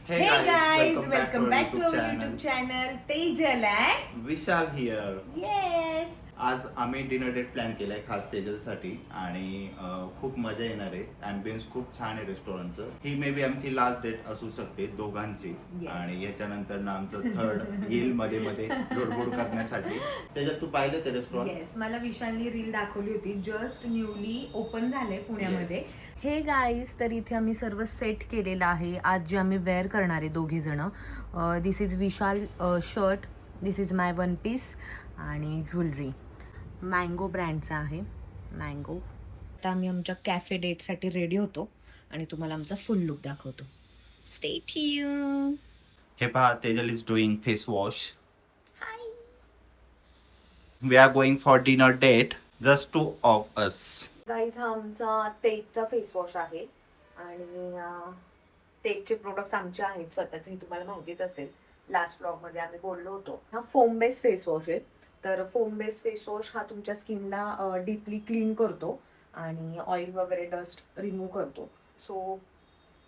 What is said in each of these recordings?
Hey guys, welcome back to our YouTube channel. Tejal and Vishal here. yes. आज आम्ही dinner date plan केलाय खास तेजलसाठी आणि खूप मजा येणार आहे. ॲम्बियन्स खूप छान आहे रेस्टॉरंटचं. ही मे बी आमची लास्ट डेट असू शकते दोघांची. Yes. आणि याच्यानंतर ना आमचं थर्ड येईल मध्ये मध्ये लोडबोड करण्यासाठी. त्याच्यात तू पाहिलं ते रेस्टॉरंट? येस, मला विशालनी रील दाखवली होती. जस्ट न्यूली ओपन झाले पुण्यामध्ये. हे गाईज, तर इथे आम्ही सर्व सेट केलेलं आहे. आज जे आम्ही वेअर करणार आहे दोघे जण. This is Vishal shirt, this is my one piece आणि ज्वेलरी मँगो ब्रँडचा आहे. मँगो. आता आम्ही आमच्या कॅफे डेटसाठी रेडी होतो आणि तुम्हाला आमचा फुल लुक दाखवतो. Stay tune. हे पहा, Tejal is doing face wash. Hi. We are going for dinner date just two of us. Guys, हा आमचा तेजचा फेस वॉश आहे आणि तेजचे प्रोडक्ट्स आमचे आहेत स्वतःचे, तुम्हाला माहितीच असेल. लास्ट ब्लॉगमध्ये आम्ही बोललो होतो. हा फोम बेस फेस वॉश आहे. तर फोम बेस फेस वॉश हा तुमच्या स्किनला डीपली क्लीन करतो आणि ऑइल वगैरे डस्ट रिमूव्ह करतो. सो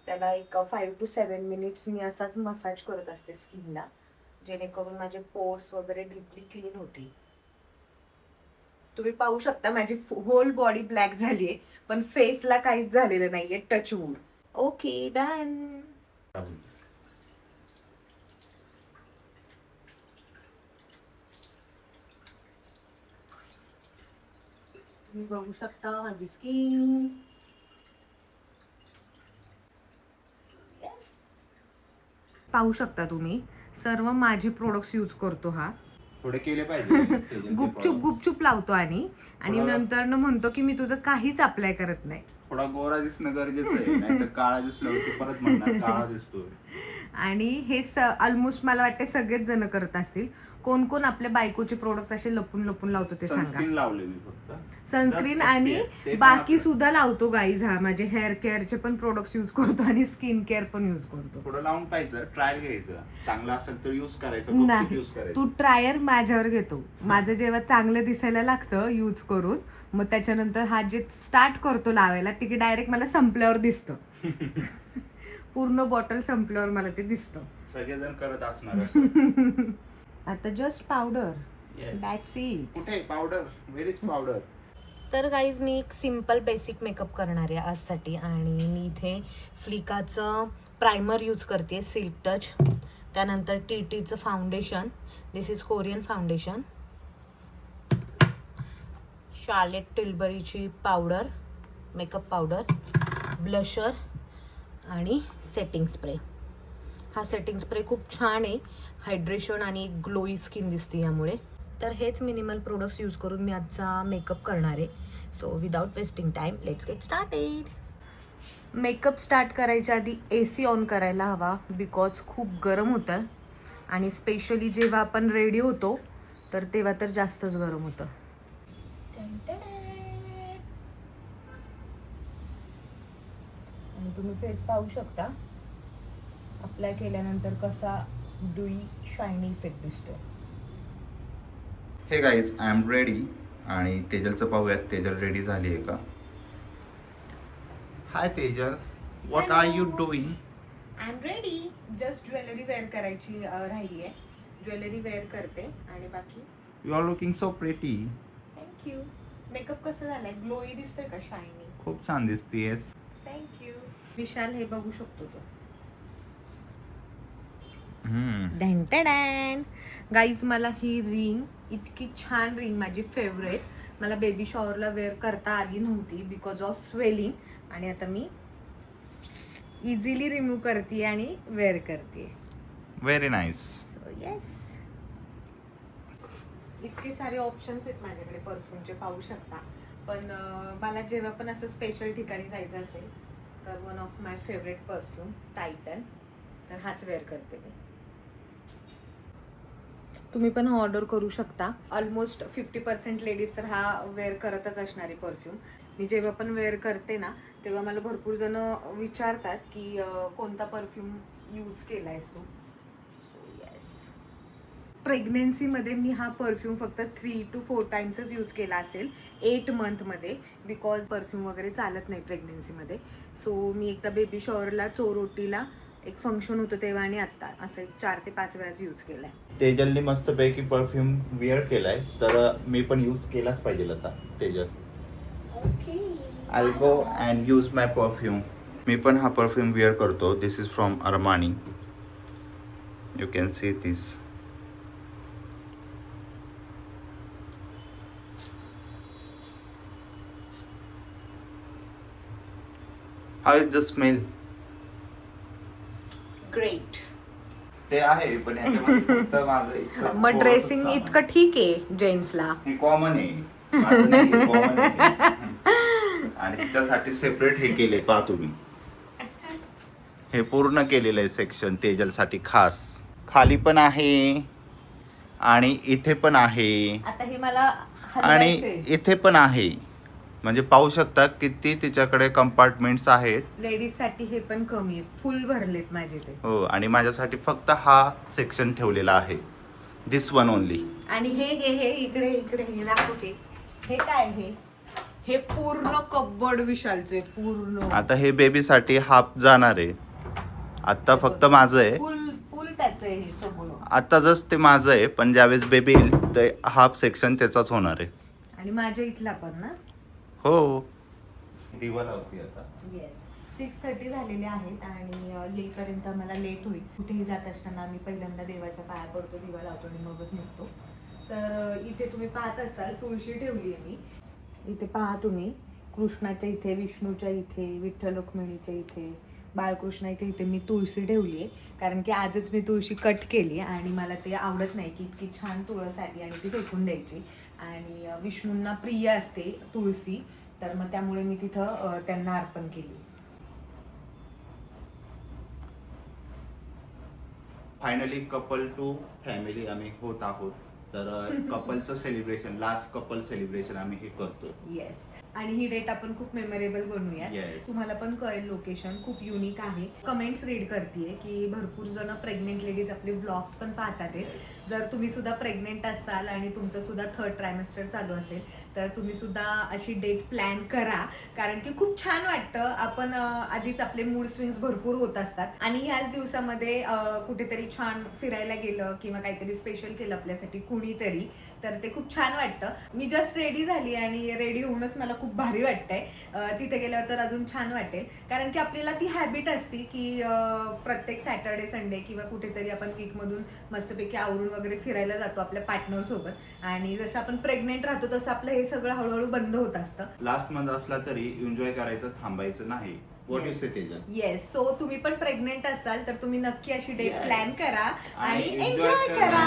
त्याला एक 5 to 7 मिनिट्स मी असाच मसाज करत असते स्किनला, जेणेकरून माझे पोर्स वगैरे डीपली क्लीन होतील. तुम्ही पाहू शकता माझी होल बॉडी ब्लॅक झाली आहे, पण फेसला काहीच झालेलं नाहीये. Touch wood. Okay, done. तुम्ही बघू शकता माझी स्किन. पाहू शकता तुम्ही, सर्व माझे प्रोडक्ट्स यूज करतो हा. थोडे केले पाहिजे. गुपचूप लावतो आणि नंतर म्हणतो की मी तुझं काहीच अप्लाय करत नाही. थोडा गोरा दिसणं गरजेचं आहे, नाहीतर काळा दिसलं की परत म्हणणार काळा दिसतोय. आणि हे ऑलमोस्ट मला वाटते सगळेच जण करत असतील. कोण कोण आपल्या बायकोचे प्रोडक्ट्स असे लपून लपून लावतो ते सांगा. सनस्क्रीन लावले मी फक्त. सनस्क्रीन आणि बाकी सुद्धा लावतो गाईज. हा माझे हेअर केअरचे पण प्रोडक्ट्स यूज करतो आणि स्किन केअर पण यूज करतो. थोडं लावून पाहायचं, ट्रायल घ्यायचं. चांगलं असेल तर यूज करायचं, यूज करायचं. तू ट्रायर माझ्यावर घेतो. माझं जेव्हा चांगलं दिसायला लागतं यूज करून, मग त्याच्यानंतर हा जे स्टार्ट करतो लावायला, तिकडे डायरेक्ट मला संपल्यावर दिसतं. पूर्ण बॉटल संपल्यावर मला ते दिसतं. सगळेजण करत असणार. आता जस्ट पावडर. That's it. कुठे पावडर? Where is powder? तर गाईज, मी एक सिम्पल बेसिक मेकअप करणार आहे आजसाठी आणि मी इथे फ्लिकाचं प्रायमर यूज करते, सिल्क टच. त्यानंतर टीचं foundation. This is Korean foundation. Charlotte टिल्बरीची पावडर, मेकअप पावडर, ब्लशर आणि सेटिंग स्प्रे. हा सेटिंग स्प्रे खूप छान आहे. हायड्रेशन आणि ग्लोई स्किन दिसते यामुळे. तर हेच मिनिमल प्रोडक्ट्स यूज करून मी आजचा मेकअप करणार आहे. So without wasting time, let's get started. Makeup start करायच्या आधी AC ऑन करायला हवा, बिकॉज खूप गरम होतं आणि स्पेशली जेव्हा आपण रेडी होतो तर तेव्हा तर जास्तच गरम होतं. आणि तुम्ही फेस पाहू शकता अप्लाय केल्यानंतर कसा डुई शायनी इफेक्ट दिसतो. हे गाईज, आय एम रेडी. आणि तेजलचं पाहूयात, तेजल रेडी झाली आहे का? Hi Tejal, what are you doing? I am ready. Just jewellery wear करायची राहिली आहे. ज्वेलरी वेअर करते आणि बाकी. You are looking so pretty. Thank you. Makeup कसं झालाय? ग्लोई दिसतोय का? शायनी. खूप छान दिसतेस. थँक्यू. विशाल हे बघू शकतो तो. गाईज, मला ही रिंग, इतकी छान रिंग, माझी फेवरेट. मला बेबी शॉवरला वेअर करता आली नव्हती बिकॉज ऑफ स्वेलिंग, आणि आता मी इझिली रिमूव्ह करते आणि वेअर करते. Very nice. सो येस, इतके सारे ऑप्शन्स आहेत माझ्याकडे परफ्यूमचे, पाहू शकता. पण मला जेव्हा पण असं स्पेशल ठिकाणी जायचं असेल तर one of my favourite perfume Titan, तर हाच वेअर करते मी. तुम्ही पण ऑर्डर करू शकता. ऑलमोस्ट 50% लेडीज तर हा वेअर करतच असणारी परफ्यूम. मी जेव्हा पण वेअर करते ना, तेव्हा मला भरपूर जण विचारतात की कोणता परफ्यूम यूज केला आहेस तू. सो येस, प्रेग्नेन्सीमध्ये मी हा परफ्यूम फक्त 3 to 4 टाइम्सच यूज केला असेल 8 मंथमध्ये, बिकॉज परफ्यूम वगैरे चालत नाही प्रेग्नेन्सीमध्ये. सो मी एकदा बेबी शॉवरला, चोरोटीला एक फंक्शन होतं तेव्हा आणि आत्ता असं 4 ते 5 वेळाच यूज केलाय. तेजलने मस्तपैकी परफ्यूम वेअर केलाय, तर मी पण यूज केलाच पाहिजे आता. Tejal, okay, I go and use my perfume. मी पण हा परफ्यूम वेअर करतो. This is from Armani. You can see this. How is the smell? Great. ते आहे, पण याच्यामध्ये फक्त माझं इतकं मग ड्रेसिंग इतकं ठीक आहे जेंट्सला. हे कॉमन आहे, माझं नाही, हे कॉमन आहे. आणि तिच्यासाठी सेपरेट हे केले, पहा तुम्ही. हे पूर्ण केलेलं आहे सेक्शन तेजलसाठी खास. खाली पण आहे आणि इथे पण आहे आता हे मला आणि हलवायचंय. इथे पण आहे. म्हणजे पाहू शकता किती तिच्याकडे कंपार्टमेंट्स आहेत. लेडीज साठी हे पण कमी आहे, फुल भरलेत माझे ते. हो, आणि माझ्यासाठी फक्त हा सेक्शन ठेवलेला आहे. दिस वन ओनली. आणि हे इकडे इकडे हे दाखवते. हे काय हे पूर्ण कब्बड विशालचे पूर्ण. आता हे बेबीसाठी हाफ जाणार आहे. आता फक्त माझं आहे. फुल त्याचं आहे हे सगळं. आता जस्ट ते माझं आहे, पण ज्यावेळेस बेबी येईल ते हाफ सेक्शन त्याचाच होणार आहे. आणि माझ्या इथला पण ना. हो, दिवा लावते आता. येस, 6:30 झालेले आहेत आणि येईपर्यंत मला लेट होईल. कुठेही जात असताना मी पहिल्यांदा देवाच्या पाया पडतो, दिवा लावतो आणि मगच निघतो. तर इथे तुम्ही पाहत असाल तुळशी ठेवली आहे मी. इथे पहा तुम्ही, कृष्णाच्या इथे, विष्णूच्या इथे, विठ्ठल रुक्मिणीच्या इथे, बाळकृष्णाच्या इथे मी तुळशी ठेवली आहे. कारण की आजच मी तुळशी कट केली आणि मला ते आवडत नाही की इतकी छान तुळस आली आणि ती फेकून द्यायची. आणि विष्णूंना प्रिय असते तुळशी, तर मग त्यामुळे मी तिथं त्यांना अर्पण केली. फायनली कपल टू फॅमिली आम्ही होत आहोत. तर कपलचं सेलिब्रेशन, लास्ट कपल सेलिब्रेशन आम्ही हे करतो. येस, आणि ही डेट आपण खूप मेमोरेबल बनवूया. Yes. तुम्हाला पण कळेल, लोकेशन खूप युनिक आहे. कमेंट्स रीड करतेय की भरपूर जण प्रेग्नेंट लेडीज आपले व्लॉग्स पण पाहतात आहेत. जर तुम्ही सुद्धा प्रेग्नेंट असाल आणि तुमचं सुद्धा 3rd ट्रायमेस्टर चालू असेल तर तुम्ही सुद्धा अशी डेट प्लॅन करा. कारण की खूप छान वाटतं. आपण आधीच आपले मूड स्विंग्स भरपूर होत असतात आणि ह्याच दिवसामध्ये कुठेतरी छान फिरायला गेलं किंवा काहीतरी स्पेशल केलं आपल्यासाठी कुणीतरी, तर ते खूप छान वाटतं. मी जस्ट रेडी झाली आणि रेडी होऊनच मला खूप भारी वाटतंय. तिथे गेल्यावर तर अजून छान वाटेल. कारण की आपल्याला ती हॅबिट असती की प्रत्येक सॅटर्डे संडे किंवा कुठेतरी आपण वीकमधून मस्तपैकी आवरून वगैरे फिरायला जातो आपल्या पार्टनर सोबत. आणि जसं आपण प्रेग्नेंट राहतो तसं आपलं हे सगळं हळूहळू बंद होत असतं. लास्ट मंथ असला तरी एन्जॉय करायचं, थांबायचं नाही. What you say Tejal? Yes, so तुम्ही पण प्रेग्नेंट असाल तर तुम्ही नक्की अशी डेट Yes. प्लॅन करा आणि आणि एन्जॉय enjoy करा. करा.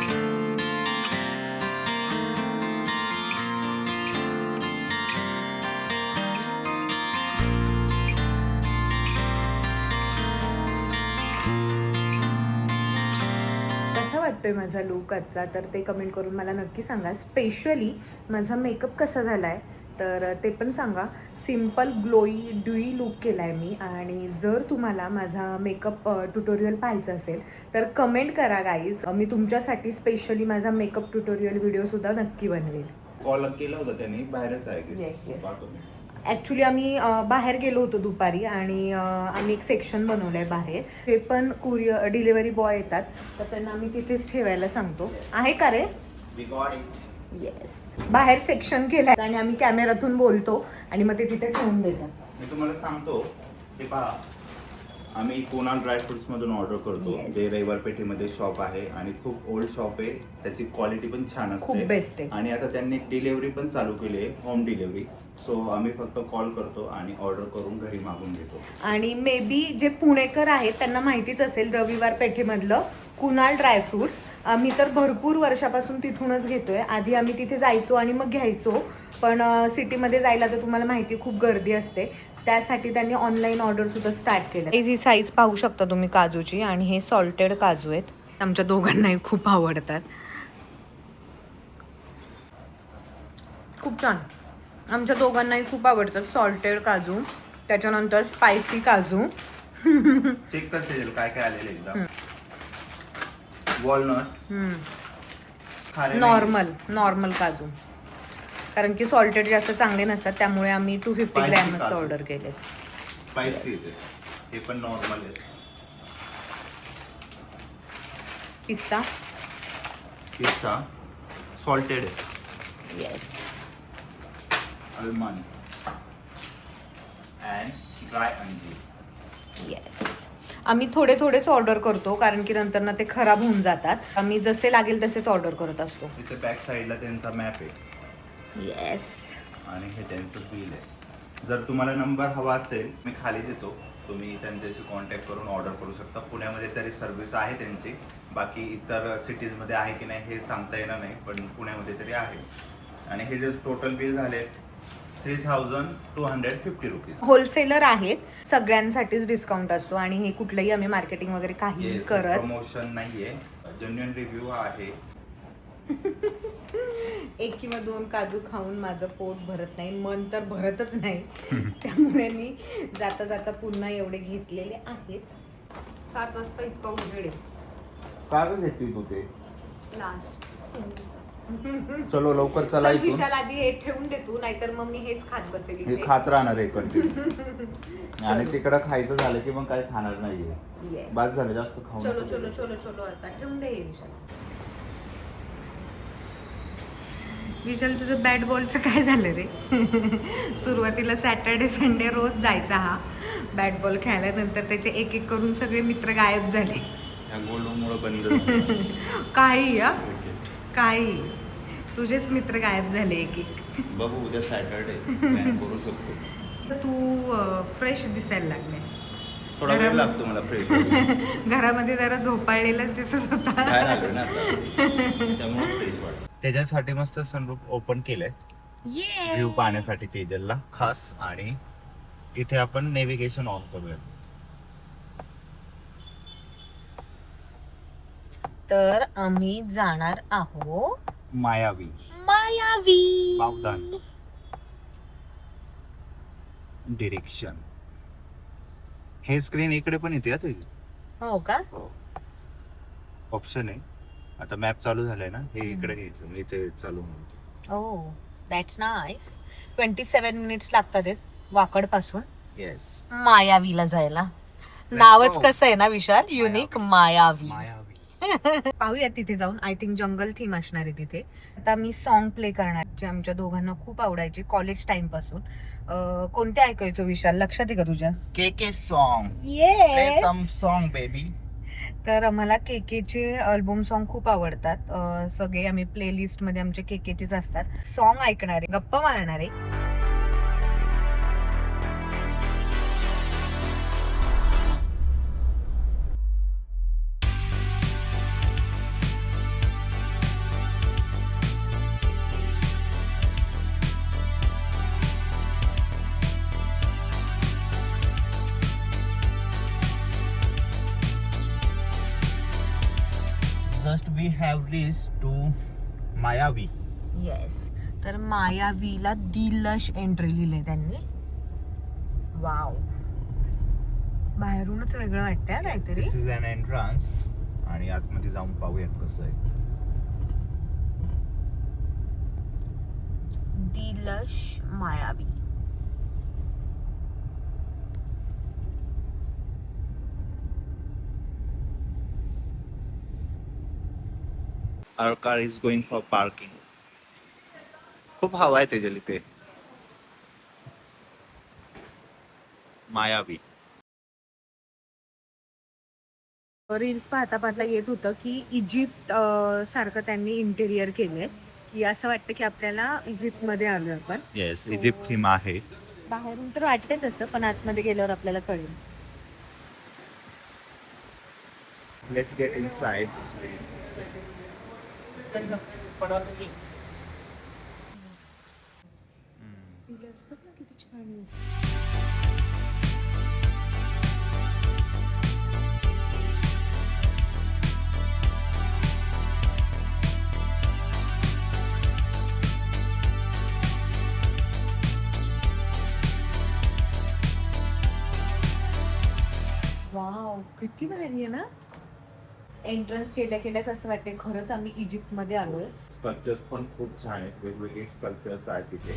कसा वाटतोय माझा लुक आजचा, तर ते कमेंट करून मला नक्की सांगा. स्पेशली माझा मेकअप कसा झालाय तर ते पण सांगा. सिम्पल ग्लोई ड्यूई लुक केलाय मी. आणि जर तुम्हाला माझा मेकअप ट्युटोरियल पाहायचं असेल तर कमेंट करा गाईज. मी तुमच्यासाठी स्पेशली माझा मेकअप ट्युटोरियल व्हिडिओ सुद्धा नक्की बनवेल. कॉल केलं होतं त्यांनी, बाहेरच आहे की? Yes, yes. पाहतो मी. ॲक्च्युली आम्ही बाहेर गेलो होतो दुपारी आणि आम्ही एक सेक्शन बनवलं आहे बाहेर. ते पण कुरिअर डिलिव्हरी बॉय येतात तर त्यांना आम्ही तिथेच ठेवायला सांगतो. आहे का रे? We got it. येस, बाहेर सेक्शन केलं आणि आम्ही कॅमेरातून बोलतो आणि मग ते तिथे ठेवून देतात. मी तुम्हाला सांगतो, हे पहा, आम्ही कुणाल ड्रायफ्रुट्स मधून ऑर्डर करतो. Yes. ते रविवार पेठेमध्ये शॉप आहे आणि खूप ओल्ड शॉप आहे. त्याची क्वालिटी पण छान खूप असते बेस्ट आहे. आणि आता त्यांनी डिलिव्हरी पण चालू केली आहे, होम डिलिव्हरी. सो आम्ही फक्त कॉल करतो आणि ऑर्डर करून घरी मागून घेतो. आणि मे बी जे पुणेकर आहेत त्यांना माहितीच असेल रविवार पेठेमधलं कुणाल ड्रायफ्रुट्स. आम्ही तर भरपूर वर्षापासून तिथूनच घेतोय. आधी आम्ही तिथे जायचो आणि मग घ्यायचो, पण सिटीमध्ये जायला तर तुम्हाला माहिती खूप गर्दी असते. त्यासाठी त्यांनी ऑनलाईन ऑर्डर सुद्धा स्टार्ट केलं. ही साईज पाहू शकता तुम्ही काजूची, आणि हे सॉल्टेड काजू आहेत. आमच्या दोघांनाही खूप आवडतात. खूप छान, आमच्या दोघांनाही खूप आवडतात सॉल्टेड काजू, त्याच्यानंतर स्पायसी काजू. चेक करते काय काय आलेलं एकदा. वॉलनट, नॉर्मल काजू, कारण की सॉल्टेड जास्त चांगले नसतात त्यामुळे आम्ही 250 ग्रॅमच ऑर्डर केले. स्पायसी हे पण नॉर्मल आहे. पिस्ता. पिस्ता सॉल्टेड आहे. येस. almond and dry अंजीर. येस. आम्ही थोडे थोडेच ऑर्डर करतो कारण की नंतर ना ते खराब होऊन जातात. आम्ही जसे लागेल तसेच ऑर्डर करत असतो. इथे बॅक साईडला त्यांचा मॅप आहे. येस. आणि हे त्यांचं बिल आहे. जर तुम्हाला नंबर हवा असेल मी खाली देतो, तुम्ही त्यांच्याशी कॉन्टॅक्ट करून ऑर्डर करू शकता. पुण्यामध्ये तरी सर्व्हिस आहे त्यांची, बाकी इतर सिटीजमध्ये आहे की नाही हे सांगता येणार नाही, पण पुण्यामध्ये तरी आहे. आणि हे जे टोटल बिल झाले 3250 रुपीज. होलसेलर आहेत, सगळ्यांसाठीच डिस्काउंट असतो आणि हे कुठलंही आम्ही मार्केटिंग वगैरे काही करत. प्रमोशन नाहीये, जेन्युइन रिव्ह्यू आहे. एक किंवा दोन काजू खाऊन माझं पोट भरत नाही, मन तर भरतच नाही. त्यामुळे मी जाता जाता पुन्हा एवढे घेतलेले आहेत. 7 वाजता इतका उजेड आहे. का घेतली तू ते लास्ट. चलो लवकर चला इथून. विशाल आधी हे ठेवून दे तू, नाहीतर मग मी हेच खात बसेल हे इथे. खात राहणार आहे कंटिन्यू. आणि तिकडं खायचं झालं की मग काय खाणार नाहीये. Yes. बस झालं जास्त खाऊ चलो नको. चलो चलो चलो आता ठेवून दे हे विशाल. विशाल तुझं बॅट बॉलचं काय झालं रे? सुरुवातीला सॅटर्डे संडे रोज जायचा हा बॅट बॉल खेळायला, नंतर त्याचे एक एक करून सगळे मित्र गायब झाले. या गोलमुळे बंद झालं. काही या Cricket. काही तुझेच मित्र गायब झाले एक एक. बघू उद्या सॅटरडे प्लॅन करू शकतो. तर तू फ्रेश दिसायला लागले. थोडा वेळ लागतो मला फ्रेश व्हायला. घरामध्ये जरा झोपाळलेलाच दिसत होता. बाहेर आलोय ना आता, त्यामुळे फ्रेश वाटतं. त्याच्यासाठी मस्त सनरूफ ओपन केलंय व्ह्यू पाहण्यासाठी तेजलला खास. आणि इथे आपण नेव्हिगेशन ऑन करूया. तर आम्ही जाणार आहोत मायावी मायावी बावधान डिरेक्शन. हे स्क्रीन इकडे पण येते आता. हो का? ऑप्शन आहे. आता मॅप चालू झालाय ना, हे इकडे घ्यायचं, इथे चालू होईल. ओ दॅट्स नाईस. 27 मिनिट्स लागतात वाकड पासून येस. मायावीला जायला. नावच go. कसं आहे ना विशाल, युनिक मायावी. मायावी. पाहूया तिथे जाऊन. आय थिंक जंगल थीम असणार आहे तिथे. आता मी सॉन्ग प्ले करणार जे आमच्या दोघांना खूप आवडायचे कॉलेज टाइम पासून. कोणते ऐकायचो विशाल, लक्षात आहे का तुझ्या? K song. Play yes. Some song baby. तर आम्हाला केकेचे अल्बम सॉन्ग खूप आवडतात. सगळे आम्ही प्लेलिस्ट मध्ये आमचे केकेचेच असतात. सॉन्ग ऐकणारे, गप्पा मारणारे. Just we have reached to मायावी. येस. तर मायावीला दिलश एंट्री लिहिले त्यांनी. वाव, बाहेरूनच वेगळं वाटतंय काहीतरी. दिस इज अन एंट्रन्स. आणि आतमध्ये जाऊन पाहूयात कसं आहे. दिलश मायावी. Our car is going for parking. खूप हवा आहे त्याच्या इथे. मायावी. रील्स पाहता पाहता येत होतं की इजिप्त सारखं त्यांनी इंटेरियर केलंय, की असं वाटतं की आपल्याला इजिप्त मध्ये आलोय आपण. येस, इजिप्त थीम आहे. बाहेरून तर वाटतंय तसं, पण आतमध्ये गेल्यावर आपल्याला कळेल. Let's get inside. किती छान. वाव, किती भारी आहे ना. एंट्रन्स केल्या केल्याच असं वाटते खरंच आम्ही इजिप्त मध्ये आलोय. स्कल्पचर्स पण खूप छान आहेत, वेगवेगळे स्कल्पचर्स आहेत तिथे.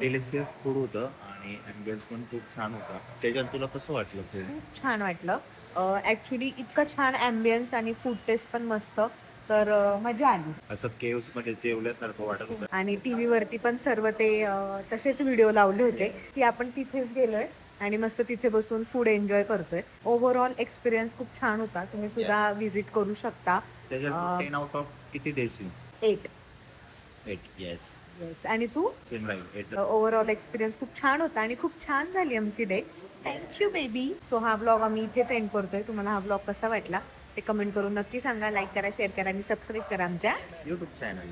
डिलिशियस फूड होतं आणि ॲम्बियन्स पण खूप छान होता. त्याच्यात तुला कसं वाटलं ते? खूप छान वाटलं. ॲक्च्युली इतकं छान ॲम्बियन्स आणि फूड टेस्ट पण मस्त. तर मजा आली. असं केव्समध्ये जेवल्यासारखं वाटत होतं. आणि टी व्हीवरती पण सर्व ते तसेच व्हिडिओ लावले होते की आपण तिथेच गेलोय आणि मस्त तिथे बसून फूड एन्जॉय करतोय. ओव्हरऑल एक्सपिरियन्स खूप छान होता. तुम्ही सुद्धा व्हिजिट करू शकता. त्याच्यात 10 आउट ऑफ किती देशील? 8. 8. येस. येस. आणि तू? Same right 8. ओव्हरऑल एक्सपिरियन्स खूप छान होता आणि खूप छान झाली आमची डे. Thank you baby. सो हा व्लॉग आम्ही इथेच एंड करतोय. तुम्हाला हा व्लॉग कसा वाटला ते कमेंट करून नक्की सांगा. लाईक करा, शेअर करा आणि सबस्क्राईब करा आमच्या यूट्यूब चॅनल.